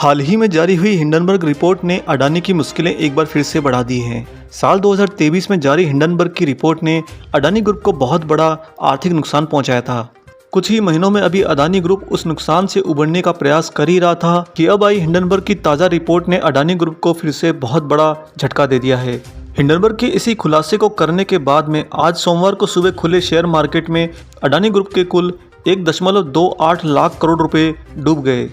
हाल ही में जारी हुई हिंडनबर्ग रिपोर्ट ने अडानी की मुश्किलें एक बार फिर से बढ़ा दी हैं। साल 2023 में जारी हिंडनबर्ग की रिपोर्ट ने अडानी ग्रुप को बहुत बड़ा आर्थिक नुकसान पहुंचाया था। कुछ ही महीनों में अभी अडानी ग्रुप उस नुकसान से उबरने का प्रयास कर ही रहा था कि अब आई हिंडनबर्ग की ताज़ा रिपोर्ट ने अडानी ग्रुप को फिर से बहुत बड़ा झटका दे दिया है। हिंडनबर्ग के इसी खुलासे को करने के बाद में आज सोमवार को सुबह खुले शेयर मार्केट में अडानी ग्रुप के कुल 1.28 लाख करोड़ रुपए डूब गए।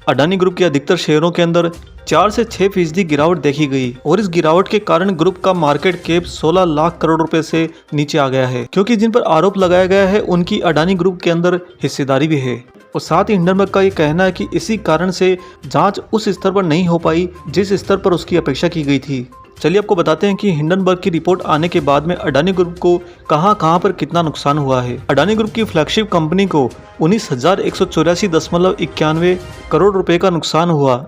अडानी ग्रुप के अधिकतर शेयरों के अंदर 4 से 6% गिरावट देखी गई और इस गिरावट के कारण ग्रुप का मार्केट कैप 16 लाख करोड़ रुपए से नीचे आ गया है, क्योंकि जिन पर आरोप लगाया गया है उनकी अडानी ग्रुप के अंदर हिस्सेदारी भी है। और साथ ही हिंडनबर्ग का ये कहना है कि इसी कारण से जांच उस स्तर पर नहीं हो पाई जिस स्तर पर उसकी अपेक्षा की गई थी। चलिए आपको बताते हैं कि हिंडनबर्ग की रिपोर्ट आने के बाद में अडानी ग्रुप को कहां पर कितना नुकसान हुआ है। अडानी ग्रुप की फ्लैगशिप कंपनी को 19,184.91 करोड़ रुपए का नुकसान हुआ।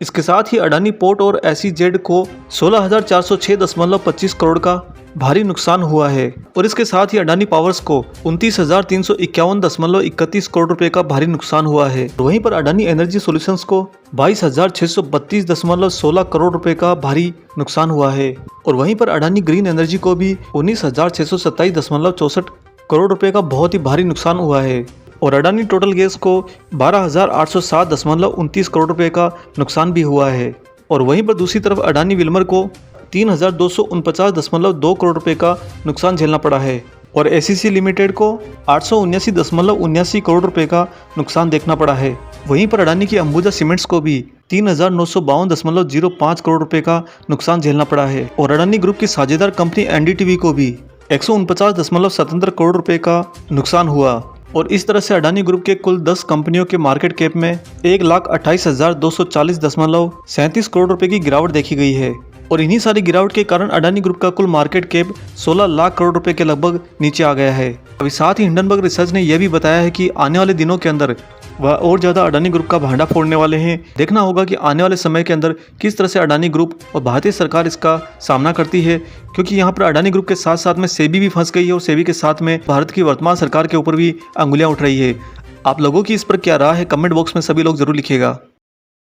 इसके साथ ही अडानी पोर्ट और SEZ को 16,406.25 करोड़ का भारी नुकसान हुआ है और इसके साथ ही अडानी पावर्स को 29,351.31 करोड़ रुपए का भारी नुकसान हुआ है। वहीं पर अडानी एनर्जी सॉल्यूशंस को 22,632.16 करोड़ रुपए का भारी नुकसान हुआ है और वहीं पर अडानी ग्रीन एनर्जी को भी 19,627.64 करोड़ रुपए का बहुत ही भारी नुकसान हुआ है और अडानी टोटल गैस को 12,807.29 करोड़ रुपए का नुकसान भी हुआ है। और वहीं पर दूसरी तरफ अडानी विल्मर को 3,249.2 करोड़ रुपए का नुकसान झेलना पड़ा है और SEC लिमिटेड को 879.79 करोड़ रुपए का नुकसान देखना पड़ा है। वहीं पर अडानी की अंबुजा सीमेंट्स को भी 3,952.05 करोड़ रुपए का नुकसान झेलना पड़ा है और अडानी ग्रुप की साझेदार कंपनी NDTV को भी 149.77 करोड़ रुपए का नुकसान हुआ। और इस तरह से अडानी ग्रुप के कुल 10 कंपनियों के मार्केट कैप में 1,28,240.37 करोड़ रुपए की गिरावट देखी गई है और इन्हीं सारी गिरावट के कारण अडानी ग्रुप का कुल मार्केट कैप 16 लाख करोड़ रुपए के लगभग नीचे आ गया है। अभी साथ ही हिंडनबर्ग रिसर्च ने यह भी बताया है कि आने वाले दिनों के अंदर वह और ज़्यादा अडानी ग्रुप का भांडा फोड़ने वाले हैं। देखना होगा कि आने वाले समय के अंदर किस तरह से अडानी ग्रुप और भारतीय सरकार इसका सामना करती है, क्योंकि यहाँ पर अडानी ग्रुप के साथ साथ में सेबी भी फंस गई है और सेबी के साथ में भारत की वर्तमान सरकार के ऊपर भी अंगुलियाँ उठ रही है। आप लोगों की इस पर क्या राय है, कमेंट बॉक्स में सभी लोग जरूर लिखिएगा।